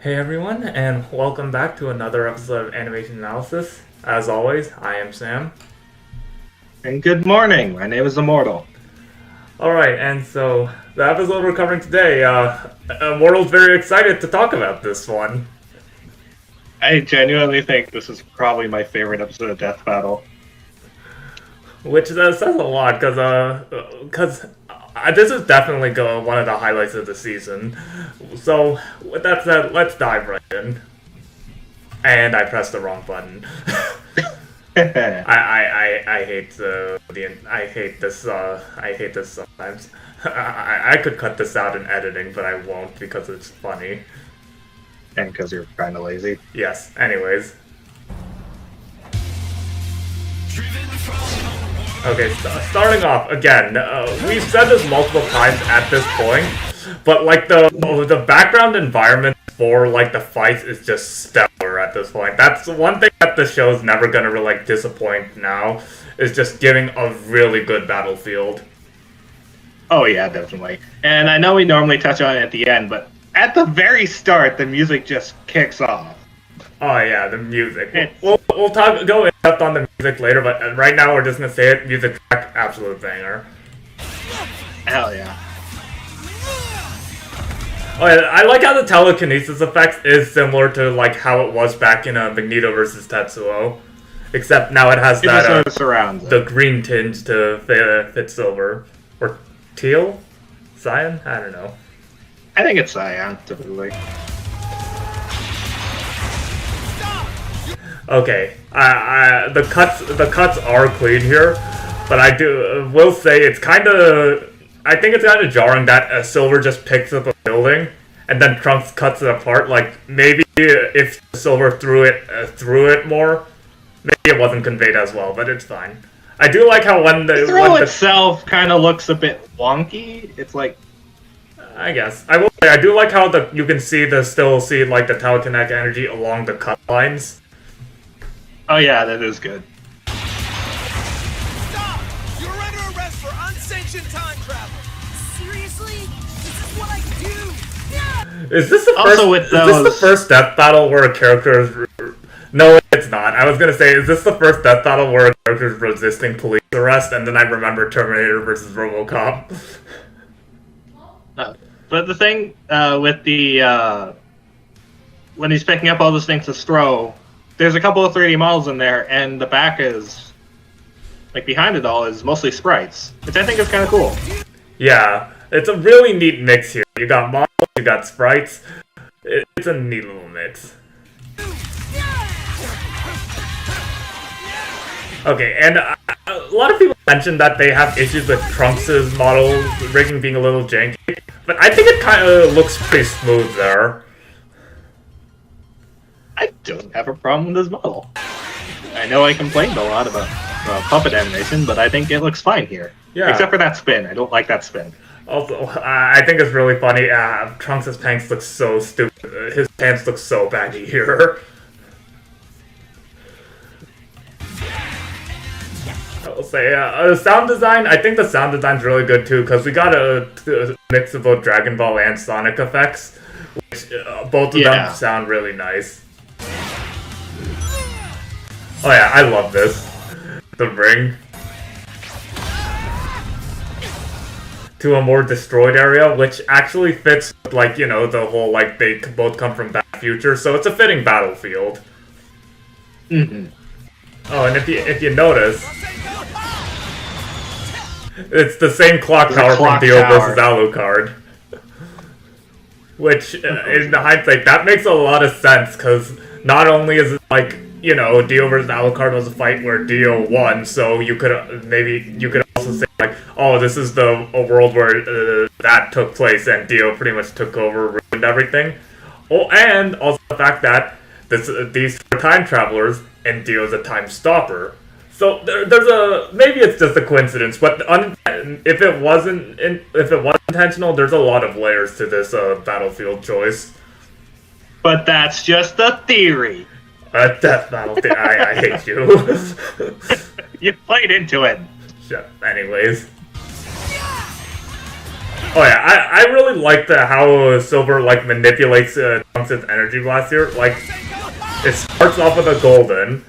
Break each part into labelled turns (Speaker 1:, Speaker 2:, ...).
Speaker 1: Hey everyone, and welcome back to another episode of Animation Analysis. As always, I am Sam.
Speaker 2: And good morning, my name is Immortal.
Speaker 1: Alright, and so the episode we're covering today, Immortal's very excited to talk about this one.
Speaker 2: I genuinely think this is probably my favorite episode of Death Battle.
Speaker 1: Which says a lot, because this is definitely one of the highlights of the season. So, with that said, let's dive right in. And I pressed the wrong button. I hate I hate this. I hate this sometimes. I could cut this out in editing, but I won't because it's funny.
Speaker 2: And because you're kind of lazy.
Speaker 1: Yes. Anyways. Okay, starting off again. We've said this multiple times at this point, but like the background environment for like the fights is just stellar at this point. That's one thing that the show's never gonna really like disappoint now, is just giving a really good battlefield.
Speaker 2: Oh yeah, definitely. And I know we normally touch on it at the end, but at the very start, the music just kicks off.
Speaker 1: Oh yeah, the music. We'll go in depth on the music later, but right now we're just gonna say it. Music track, absolute banger.
Speaker 2: Hell yeah.
Speaker 1: Oh yeah, I like how the telekinesis effects is similar to like how it was back in Magneto versus Tetsuo, except now it has that
Speaker 2: sort of surrounds
Speaker 1: the green tinge to fit silver or teal, cyan. I don't know.
Speaker 2: I think it's cyan, typically.
Speaker 1: Okay, the cuts are clean here, but I will say it's kind of. I think it's kind of jarring that Silver just picks up a building and then Trunks cuts it apart. Like maybe if Silver threw it more, maybe it wasn't conveyed as well. But it's fine. I do like how when the
Speaker 2: throw itself kind of looks a bit wonky. It's like,
Speaker 1: I guess I will say I do like how you can still see like the telekinetic energy along the cut lines.
Speaker 2: Oh yeah, that is good.
Speaker 3: Stop! You're under arrest for unsanctioned time travel. Seriously? This is what I do.
Speaker 1: Is this the first death battle where a character is? No, it's not. I was gonna say, is this the first death battle where a character is resisting police arrest? And then I remember Terminator versus RoboCop.
Speaker 2: But the thing with the when he's picking up all those things to throw. There's a couple of 3D models in there, and the back is, like, behind it all is mostly sprites, which I think is kind of cool.
Speaker 1: Yeah, it's a really neat mix here. You got models, you got sprites. It's a neat little mix. Okay, and a lot of people mentioned that they have issues with Trunks' model rigging being a little janky, but I think it kind of looks pretty smooth there.
Speaker 2: I don't have a problem with this model. I know I complained a lot about puppet animation, but I think it looks fine here.
Speaker 1: Yeah.
Speaker 2: Except for that spin. I don't like that spin.
Speaker 1: Also, I think it's really funny. Trunks' pants look so stupid. His pants look so baggy here. I will say, the sound design, I think the sound design's really good too, because we got a mix of both Dragon Ball and Sonic effects, which both of them sound really nice. Oh yeah, I love this. The ring. To a more destroyed area, which actually fits with, like, you know, the whole, like, they both come from Back to the Future, so it's a fitting battlefield.
Speaker 2: Mm-hmm.
Speaker 1: Oh, and if you notice, it's the same clock tower from Dio versus Alucard. Which, in hindsight, that makes a lot of sense, because not only is it, like, you know, Dio versus Alucard was a fight where Dio won, so you could also say, like, oh, this is a world where that took place and Dio pretty much took over, ruined everything. Oh, and also the fact that these are time travelers and Dio's a time stopper. So there's maybe it's just a coincidence, but if it wasn't intentional, there's a lot of layers to this battlefield choice.
Speaker 2: But that's just a theory.
Speaker 1: Death battle. I hate you.
Speaker 2: You played into it.
Speaker 1: Shit. Anyways. Oh yeah, I really like how Silver like manipulates Trunks' energy blast here. Like, it starts off with a golden,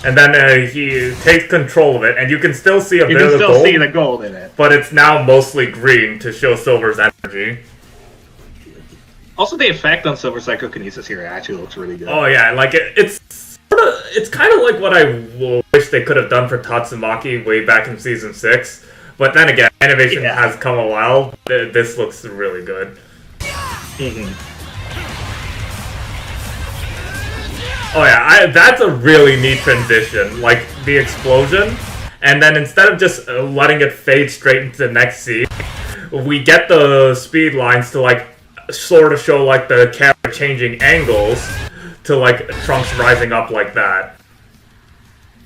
Speaker 1: and then he takes control of it, and you can still see a bit of the gold.
Speaker 2: You can still see the gold in it.
Speaker 1: But it's now mostly green to show Silver's energy.
Speaker 2: Also, the effect on Silver Psychokinesis here actually looks really good.
Speaker 1: Oh yeah, like it's kind of like what I wish they could have done for Tatsumaki way back in season 6. But then again, animation has come a while. This looks really good. Oh yeah, that's a really neat transition. Like, the explosion, and then instead of just letting it fade straight into the next scene, we get the speed lines to, like, sort of show, like, the camera changing angles to, like, Trunks rising up like that.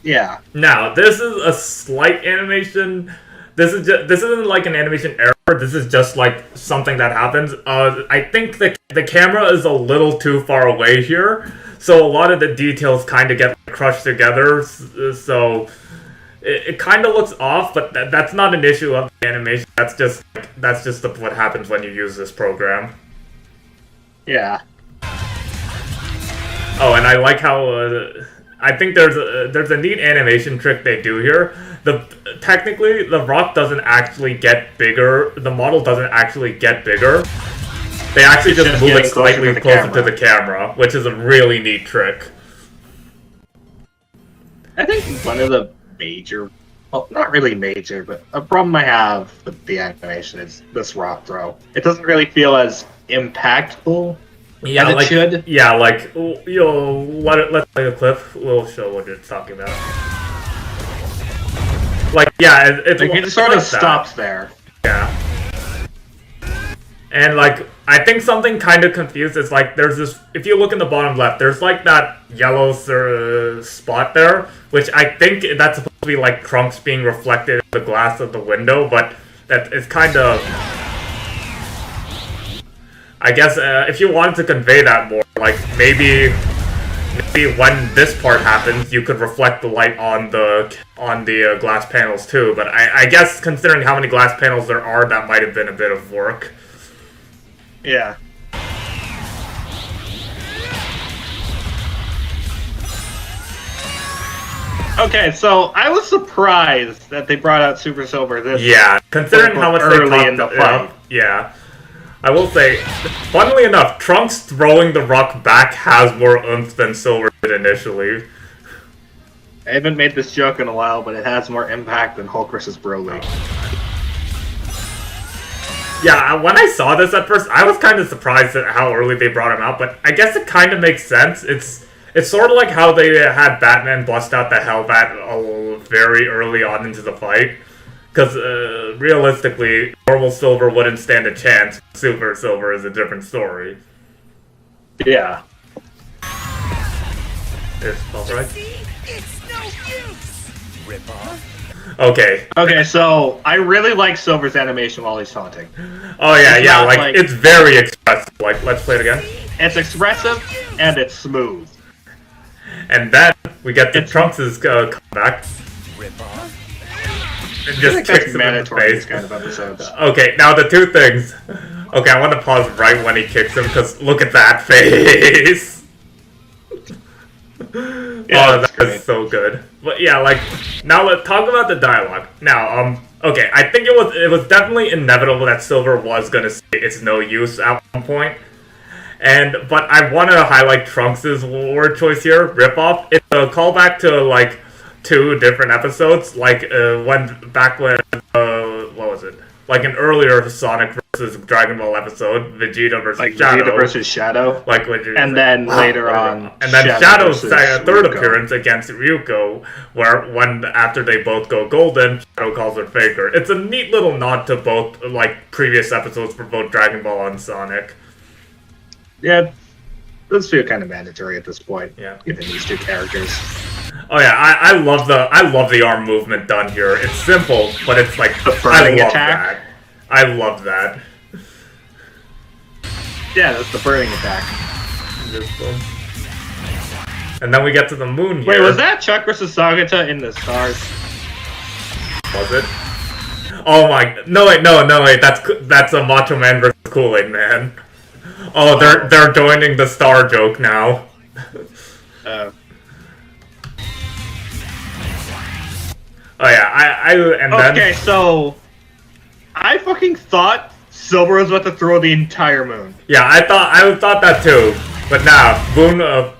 Speaker 2: Yeah.
Speaker 1: Now, this is a slight animation. This isn't like an animation error. This is just like something that happens. I think the camera is a little too far away here, so a lot of the details kind of get crushed together. So it kind of looks off, but that's not an issue of the animation. That's just what happens when you use this program.
Speaker 2: Yeah.
Speaker 1: Oh, and I like how I think there's a neat animation trick they do here. Technically, the rock doesn't actually get bigger. The model doesn't actually get bigger. They actually just move it slightly closer to the camera, which is a really neat trick.
Speaker 2: I think one of the major, well, not really major, but a problem I have with the animation is this rock throw. It doesn't really feel as impactful as it should.
Speaker 1: Yeah, like, let's play the clip. We'll show what you're talking about. Like, yeah,
Speaker 2: it sort of stops there.
Speaker 1: Yeah. And, like, I think something kind of confused is, like, there's this, if you look in the bottom left, there's, like, that yellow spot there, which I think that's supposed to be, like, Trunks being reflected in the glass of the window, but that is kind of... I guess, if you wanted to convey that more, like, maybe when this part happens, you could reflect the light on the glass panels too. But I guess considering how many glass panels there are, that might have been a bit of work.
Speaker 2: Yeah. Okay, so I was surprised that they brought out Super Silver this.
Speaker 1: Yeah, considering how much
Speaker 2: early in the fight.
Speaker 1: Yeah. I will say, funnily enough, Trunks throwing the rock back has more oomph than Silver did initially.
Speaker 2: I haven't made this joke in a while, but it has more impact than Hulk vs. Broly.
Speaker 1: Yeah, when I saw this at first, I was kind of surprised at how early they brought him out, but I guess it kind of makes sense. It's sort of like how they had Batman bust out the Hellbat very early on into the fight. Because, realistically, normal Silver wouldn't stand a chance. Super Silver is a different story.
Speaker 2: Yeah.
Speaker 1: It's all right.
Speaker 3: It's no use. Rip off.
Speaker 1: Okay.
Speaker 2: Okay, so I really like Silver's animation while he's taunting.
Speaker 1: Oh yeah, like it's very expressive. Like, let's play it again.
Speaker 2: It's expressive and it's smooth.
Speaker 1: And then we get the Trunks' comeback.
Speaker 3: Rip off.
Speaker 1: And just kicks him in the face.
Speaker 2: Kind of episodes.
Speaker 1: Okay, now the two things. Okay, I want to pause right when he kicks him, because look at that face!
Speaker 2: Yeah,
Speaker 1: that is so good. But yeah, like, now let's talk about the dialogue. Now, okay, I think it was definitely inevitable that Silver was gonna say it's no use at one point. But I want to highlight Trunks' word choice here, ripoff. It's a callback to, like, 2 different episodes, like when what was it? Like an earlier Sonic versus Dragon Ball episode, Vegeta versus Shadow.
Speaker 2: Vegeta versus Shadow.
Speaker 1: Like when
Speaker 2: and then later on,
Speaker 1: and then Shadow's third appearance against Ryuko, when after they both go golden, Shadow calls her Faker. It's a neat little nod to both, like, previous episodes for both Dragon Ball and Sonic.
Speaker 2: Yeah, those feel kind of mandatory at this point.
Speaker 1: Yeah,
Speaker 2: given these 2 characters.
Speaker 1: Oh yeah, I love the arm movement done here. It's simple, but it's like
Speaker 2: the burning attack.
Speaker 1: I love that.
Speaker 2: Yeah, that's the burning attack.
Speaker 1: And then we get to the moon here.
Speaker 2: Wait, was that Chuck versus Sagata in the stars?
Speaker 1: Was it? Oh my, no wait, that's a Macho Man versus Kool-Aid Man. Oh, they're joining the star joke now. Oh yeah, and then...
Speaker 2: Okay, so... I fucking thought Silver was about to throw the entire moon.
Speaker 1: Yeah, I thought that too. But now,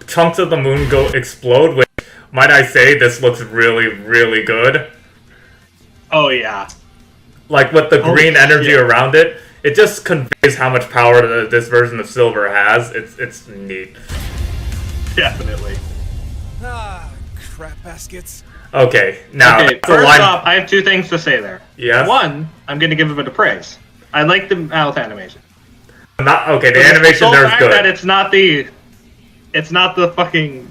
Speaker 1: chunks of the moon explode, which, might I say, this looks really, really good.
Speaker 2: Oh yeah.
Speaker 1: Like, with the
Speaker 2: Holy
Speaker 1: green energy
Speaker 2: shit.
Speaker 1: around it, it just conveys how much power this version of Silver has. It's neat.
Speaker 2: Definitely.
Speaker 3: Ah, crap baskets.
Speaker 1: Okay, now,
Speaker 2: Okay,
Speaker 1: the
Speaker 2: first
Speaker 1: line...
Speaker 2: off, I have two things to say there.
Speaker 1: Yes?
Speaker 2: One, I'm going to give a bit of praise. I like the mouth animation.
Speaker 1: The animation
Speaker 2: So
Speaker 1: there's
Speaker 2: fact
Speaker 1: good.
Speaker 2: that it's not the fucking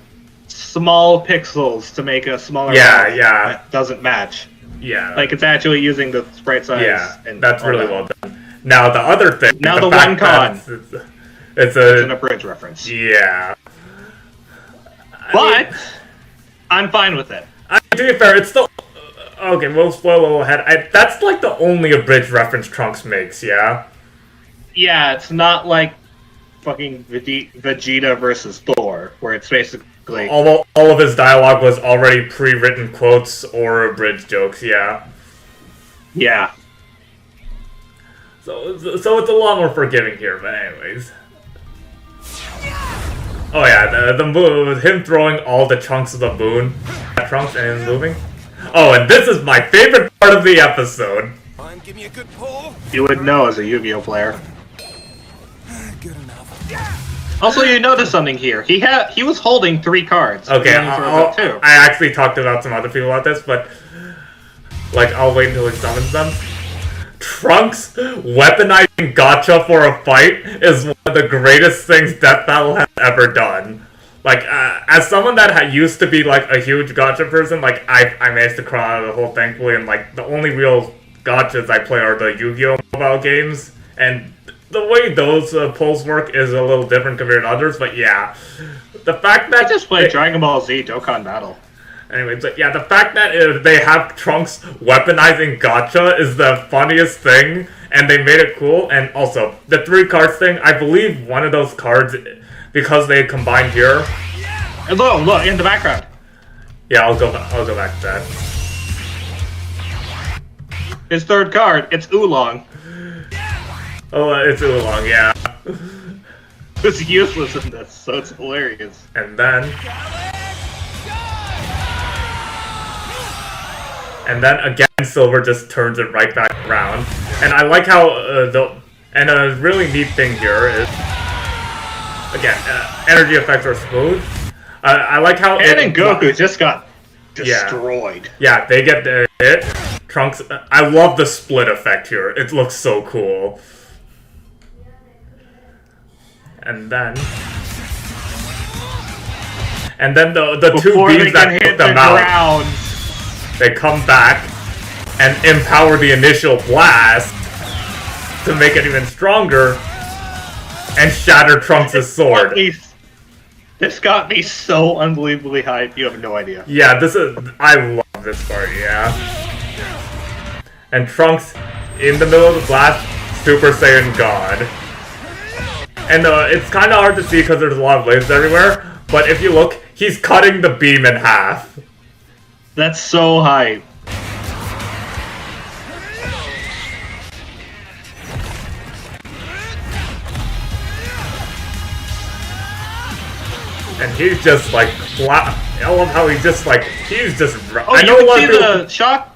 Speaker 2: small pixels to make a smaller
Speaker 1: Yeah,
Speaker 2: mouth
Speaker 1: yeah.
Speaker 2: that doesn't match.
Speaker 1: Yeah.
Speaker 2: Like, it's actually using the sprite size.
Speaker 1: Yeah,
Speaker 2: and
Speaker 1: that's
Speaker 2: all
Speaker 1: really
Speaker 2: that.
Speaker 1: well done. Now, the other thing...
Speaker 2: Now the
Speaker 1: fact
Speaker 2: one
Speaker 1: that
Speaker 2: con.
Speaker 1: It's
Speaker 2: It's an bridge reference.
Speaker 1: Yeah.
Speaker 2: But, I'm fine with it.
Speaker 1: To be fair, it's still... Okay, we'll spoil a little ahead. That's like the only abridged reference Trunks makes, yeah?
Speaker 2: Yeah, it's not like fucking Vegeta versus Thor, where it's basically...
Speaker 1: All of his dialogue was already pre-written quotes or abridged jokes, yeah.
Speaker 2: Yeah.
Speaker 1: So it's a lot more forgiving here, but anyways. Oh yeah, the move with him throwing all the chunks of the moon at Trunks and him moving. Oh, and this is my favorite part of the episode.
Speaker 3: Fine, give me a good pull.
Speaker 2: You would know as a Yu-Gi-Oh player.
Speaker 3: Good enough.
Speaker 2: Also, you notice something here. He was holding 3 cards.
Speaker 1: Okay,
Speaker 2: And he throws up 2.
Speaker 1: I actually talked about some other people about this, but like I'll wait until he summons them. Trunks weaponizing Gacha for a fight is one of the greatest things Death Battle has ever done. Like, as someone that used to be like a huge Gacha person, like I managed to crawl out of the hole thankfully, and like the only real Gachas I play are the Yu-Gi-Oh mobile games, and the way those pulls work is a little different compared to others. But yeah, the fact that
Speaker 2: I just played Dragon Ball Z Dokkan Battle.
Speaker 1: Anyways, but yeah, the fact that they have Trunks weaponizing Gacha is the funniest thing, and they made it cool. And also, the 3 cards thing, I believe one of those cards, because they combined here.
Speaker 2: And look, in the background.
Speaker 1: Yeah, I'll go back to that.
Speaker 2: His 3rd card, it's Oolong.
Speaker 1: Oh, it's Oolong, yeah.
Speaker 2: It's useless in this, so it's hilarious.
Speaker 1: And then again, Silver just turns it right back around. And I like how and a really neat thing here is, again, energy effects are smooth. I like how
Speaker 2: And Goku just got destroyed.
Speaker 1: Yeah, they get the hit. Trunks. I love the split effect here. It looks so cool. And then the
Speaker 2: Before
Speaker 1: 2
Speaker 2: they
Speaker 1: beams
Speaker 2: can
Speaker 1: that
Speaker 2: hit
Speaker 1: put
Speaker 2: the
Speaker 1: them out.
Speaker 2: ground.
Speaker 1: They come back and empower the initial blast to make it even stronger and shatter Trunks' sword.
Speaker 2: This got me so unbelievably hyped, you have no idea.
Speaker 1: Yeah, I love this part, yeah. And Trunks, in the middle of the blast, Super Saiyan God. And it's kind of hard to see because there's a lot of lasers everywhere, but if you look, he's cutting the beam in half.
Speaker 2: That's so hype.
Speaker 1: And he's just like flat. I love how he's just like he's just.
Speaker 2: Oh,
Speaker 1: I
Speaker 2: you
Speaker 1: know a
Speaker 2: can
Speaker 1: lot
Speaker 2: see
Speaker 1: of people.
Speaker 2: the shock.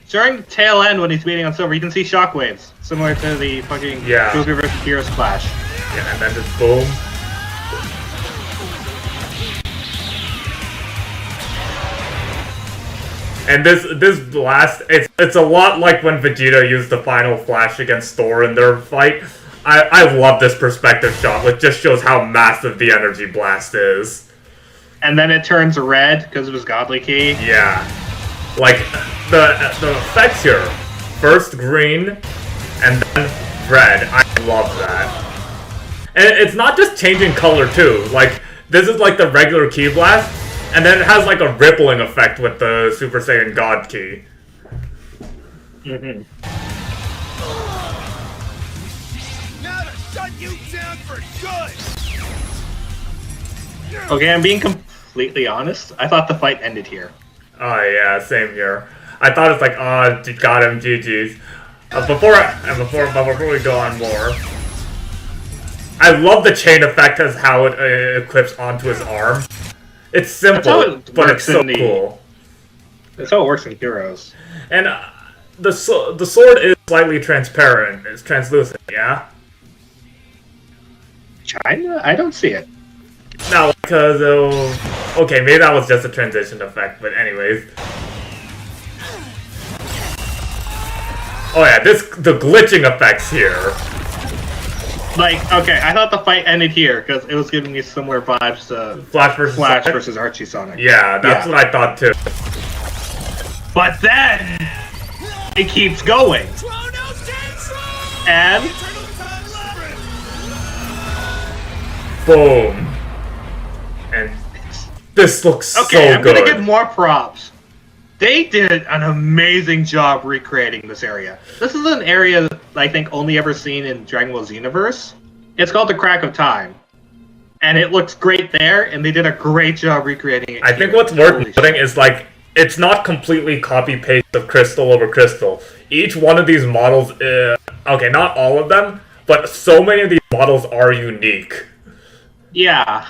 Speaker 2: During the tail end when he's beating on Silver, you can see shockwaves similar to the fucking Goku vs. Kira splash.
Speaker 1: Yeah, and then just boom. And this blast, it's a lot like when Vegeta used the final flash against Thor in their fight. I love this perspective shot, which just shows how massive the energy blast is.
Speaker 2: And then it turns red because of his godly key.
Speaker 1: Yeah. Like, the effects here. First green, and then red. I love that. And it's not just changing color, too. Like, this is like the regular ki blast, and then it has like a rippling effect with the Super Saiyan God ki.
Speaker 2: Mm-hmm.
Speaker 3: Now to shut you down for good!
Speaker 2: Okay, I'm being completely honest. I thought the fight ended here.
Speaker 1: Oh yeah, same here. I thought it's like, oh, got him, GG's. Before we go on more, I love the chain effect as how it equips onto his arm. It's simple, but it's so cool.
Speaker 2: That's how it works in Heroes.
Speaker 1: And the sword is slightly transparent. It's translucent, yeah?
Speaker 2: China? I don't see it.
Speaker 1: No, because okay, maybe that was just a transition effect, but anyways. Oh yeah, the glitching effects here.
Speaker 2: Like, okay, I thought the fight ended here because it was giving me similar vibes to
Speaker 1: Flash
Speaker 2: versus Archie Sonic.
Speaker 1: Yeah, that's what I thought too.
Speaker 2: But then it keeps going, and
Speaker 1: boom, and this looks
Speaker 2: okay,
Speaker 1: so
Speaker 2: I'm
Speaker 1: good.
Speaker 2: gonna give more props. They did an amazing job recreating this area. This is an area that I think only ever seen in Dragon Ball Xenoverse. It's called the Crack of Time. And it looks great there, and they did a great job recreating it.
Speaker 1: I think what's worth noting is, like, it's not completely copy-paste of crystal over crystal. Each one of these models, okay, not all of them, but so many of these models are unique.
Speaker 2: Yeah.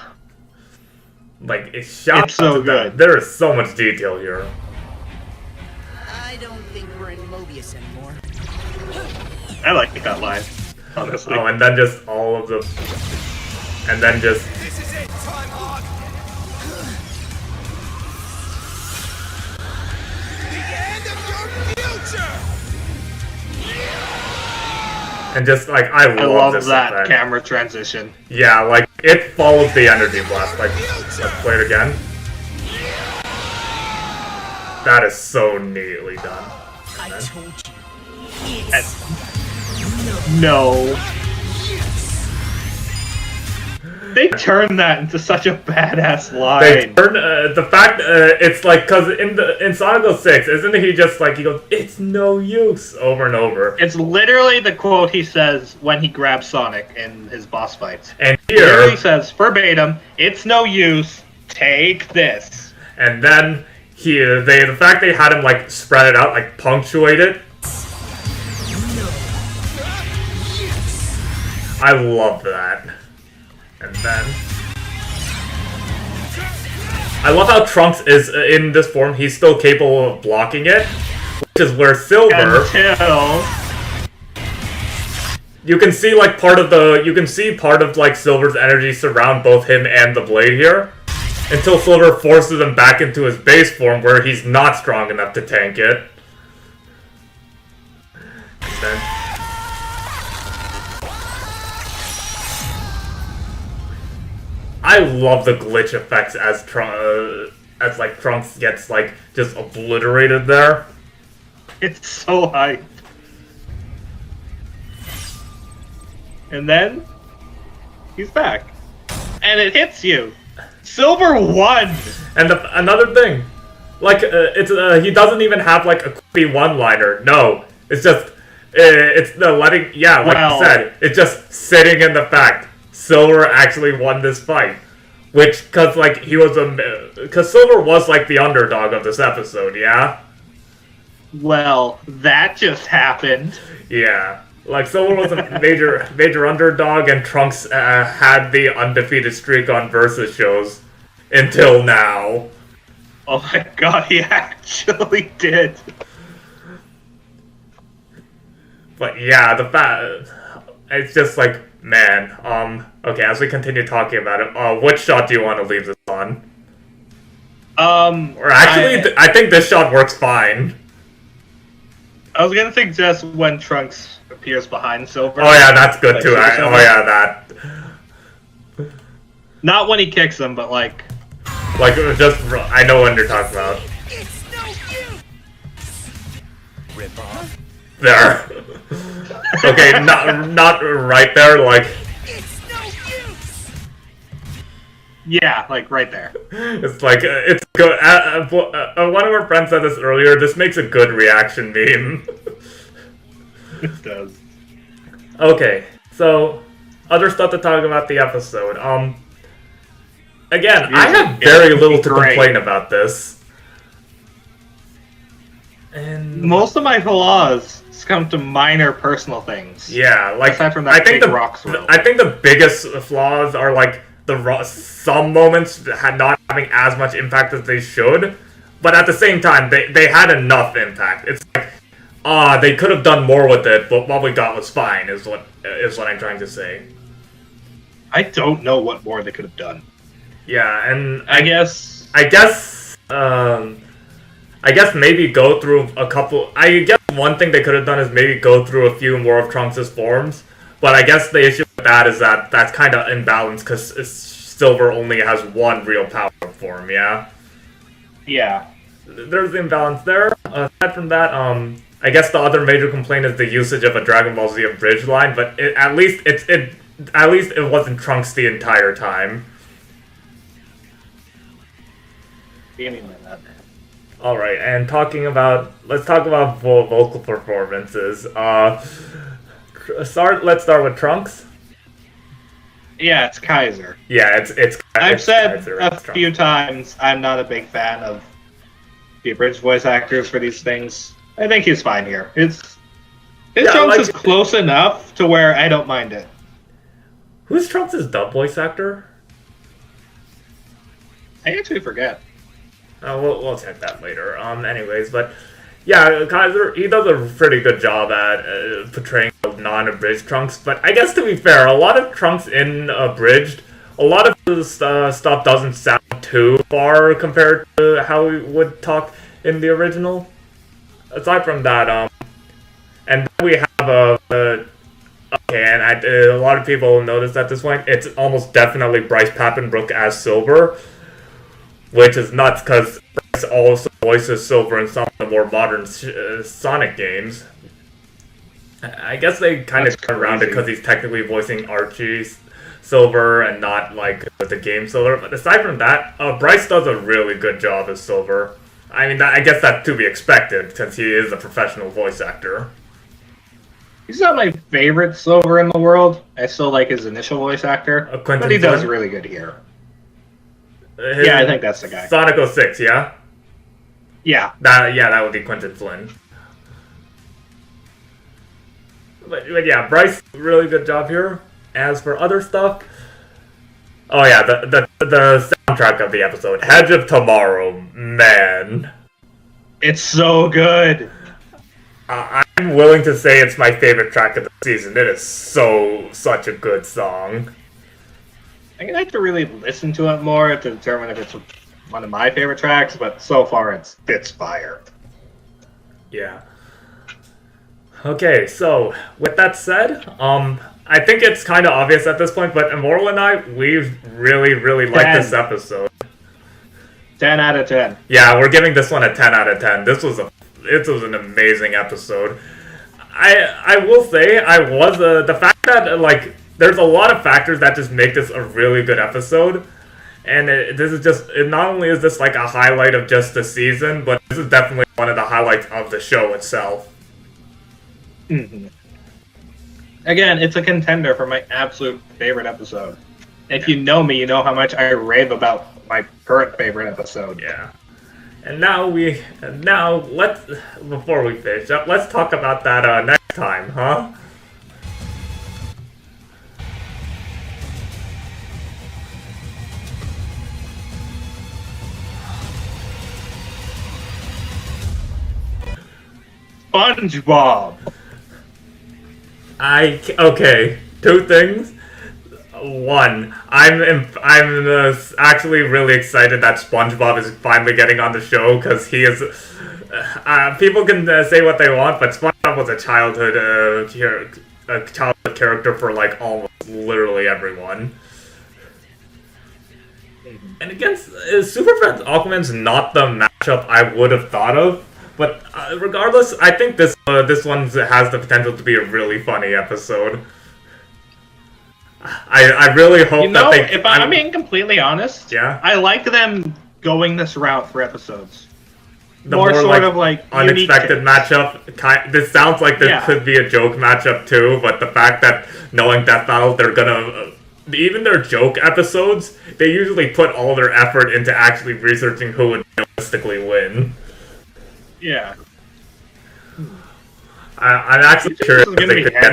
Speaker 1: Like, it's so
Speaker 2: good.
Speaker 1: There is so much detail here.
Speaker 3: I don't think we're in Mobius anymore.
Speaker 2: I like that line, honestly.
Speaker 1: Oh, and then just all of the... And then just...
Speaker 3: This is it, Time Hog! The end of your future!
Speaker 1: And just, like, I love this
Speaker 2: that
Speaker 1: effect.
Speaker 2: camera transition.
Speaker 1: Yeah, like, it follows the energy blast. Like, let's play it again. That is so neatly done.
Speaker 3: I told you.
Speaker 2: No. They turned that into such a badass line.
Speaker 1: They turn the fact it's like because in Sonic 06, isn't he just like he goes, "It's no use" over and over.
Speaker 2: It's literally the quote he says when he grabs Sonic in his boss fights.
Speaker 1: And
Speaker 2: He
Speaker 1: here
Speaker 2: literally says verbatim, "It's no use. Take this."
Speaker 1: and then here the fact they had him like spread it out, like punctuate it. I love that. And then I love how Trunks is in this form. He's still capable of blocking it, which is where Silver.
Speaker 2: Until
Speaker 1: You can see like part of like Silver's energy surround both him and the blade here, until Silver forces him back into his base form where he's not strong enough to tank it. And then I love the glitch effects as like Trunks gets like just obliterated there.
Speaker 2: it's so hype. And then he's back, and it hits you. Silver won.
Speaker 1: And another thing, like he doesn't even have like a quippy one-liner. No, it's just it's the letting. Yeah, like I said, it's just sitting in the fact Silver actually won this fight, which because Silver was like the underdog of this episode. Yeah.
Speaker 2: Well, that just happened.
Speaker 1: Yeah. Like, Silver was a major underdog, and Trunks had the undefeated streak on Versus shows until now.
Speaker 2: Oh my god, he actually did.
Speaker 1: But yeah, it's just like, man, okay, as we continue talking about it, what shot do you want to leave this on? Or actually, I think this shot works fine.
Speaker 2: I was gonna suggest when Trunks appears behind Silver.
Speaker 1: Oh yeah, that's good too. That.
Speaker 2: Not when he kicks him, but like
Speaker 1: just I know what you're talking about.
Speaker 3: It's no use! Rip off.
Speaker 1: There. Okay, not right there. Like.
Speaker 3: It's no use!
Speaker 2: yeah, like right there.
Speaker 1: It's like it's good. One of our friends said this earlier. This makes a good reaction meme.
Speaker 2: It does.
Speaker 1: Okay, so other stuff to talk about the episode. Again, I have very little to complain about this. And
Speaker 2: Most of my flaws come to minor personal things.
Speaker 1: yeah, like
Speaker 2: Aside from that
Speaker 1: I think
Speaker 2: big rock swirl.
Speaker 1: I think the biggest flaws are like some moments not having as much impact as they should, but at the same time they had enough impact. It's like they could have done more with it, but what we got was fine. Is what I'm trying to say.
Speaker 2: I don't know what more they could have done.
Speaker 1: Yeah, and
Speaker 2: I guess
Speaker 1: maybe go through a couple. I guess one thing they could have done is maybe go through a few more of Trunks' forms. But I guess the issue with that is that that's kind of imbalanced because Silver only has one real power form. Yeah.
Speaker 2: Yeah.
Speaker 1: There's the imbalance there. Aside from that, I guess the other major complaint is the usage of a Dragon Ball Z abridged line. But at least it wasn't Trunks the entire time. All right, and let's talk about vocal performances. Let's start with Trunks.
Speaker 2: Yeah, it's Kaiser.
Speaker 1: Yeah, it's
Speaker 2: I've said
Speaker 1: Kaiser,
Speaker 2: a few times I'm not a big fan of the abridged voice actors for these things. I think he's fine here. His Trunks is close enough to where I don't mind it.
Speaker 1: Who's Trunks' dub voice actor?
Speaker 2: I actually forget.
Speaker 1: We'll check that later. Anyways, but yeah, Kaiser, he does a pretty good job at portraying non-abridged Trunks. But I guess to be fair, a lot of Trunks in abridged, a lot of his stuff doesn't sound too far compared to how he would talk in the original. Aside from that, and then we have okay, and a lot of people noticed at this point, it's almost definitely Bryce Papenbrook as Silver. Which is nuts, because Bryce also voices Silver in some of the more modern Sonic games. I guess they kind of turn around it because he's technically voicing Archie's Silver and not, like, with the game Silver. But aside from that, Bryce does a really good job as Silver. I mean, I guess that's to be expected, since he is a professional voice actor.
Speaker 2: He's not my favorite Silver in the world. I still like his initial voice actor, but he does really good here. Yeah, I think that's the guy.
Speaker 1: Sonic 06, yeah?
Speaker 2: Yeah.
Speaker 1: That would be Quentin Flynn. But yeah, Bryce, really good job here. As for other stuff, oh yeah, the soundtrack of the episode, Hedge of Tomorrow, man.
Speaker 2: It's so good.
Speaker 1: I'm willing to say it's my favorite track of the season. It is such a good song.
Speaker 2: I like to really listen to it more to determine if it's one of my favorite tracks, but so far it's fire.
Speaker 1: Yeah. Okay, so with that said, I think it's kind of obvious at this point, but Immortal and I, we really liked this episode.
Speaker 2: 10 out of 10.
Speaker 1: Yeah, we're giving this one a 10 out of 10. This was an amazing episode. I will say, the fact that, like, there's a lot of factors that just make this a really good episode. And not only is this like a highlight of just the season, but this is definitely one of the highlights of the show itself.
Speaker 2: Mm-hmm. Again, it's a contender for my absolute favorite episode. If you know me, you know how much I rave about my current favorite episode.
Speaker 1: Yeah. And now before we finish up, let's talk about that next time, huh?
Speaker 2: SpongeBob.
Speaker 1: Okay, two things. One, I'm actually really excited that SpongeBob is finally getting on the show because he is. People can say what they want, but SpongeBob was a childhood character for like almost literally everyone. And against Super Friends, Aquaman's not the matchup I would have thought of. But regardless, I think this one has the potential to be a really funny episode. I really hope that they...
Speaker 2: if I'm being completely honest,
Speaker 1: yeah?
Speaker 2: I like them going this route for episodes. more sort of like
Speaker 1: unexpected matchup. This sounds like this could be a joke matchup too, but the fact that knowing Death Battles, they're gonna even their joke episodes, they usually put all their effort into actually researching who would realistically win.
Speaker 2: Yeah.
Speaker 1: I'm actually curious.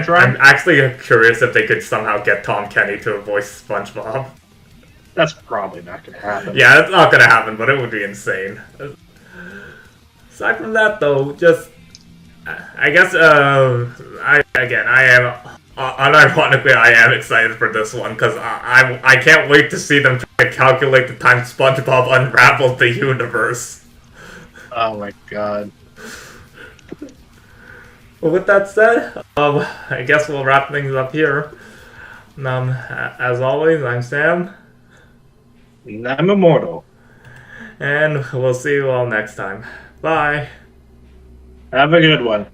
Speaker 1: I'm actually curious if they could somehow get Tom Kenny to voice SpongeBob.
Speaker 2: That's probably not going to happen.
Speaker 1: Yeah, that's not going to happen, but it would be insane. Aside from that, though, just I guess I am unironically I am excited for this one because I can't wait to see them try to calculate the time SpongeBob unraveled the universe.
Speaker 2: Oh my god.
Speaker 1: Well, with that said, I guess we'll wrap things up here. As always, I'm Sam.
Speaker 2: I'm immortal.
Speaker 1: And we'll see you all next time. Bye.
Speaker 2: Have a good one.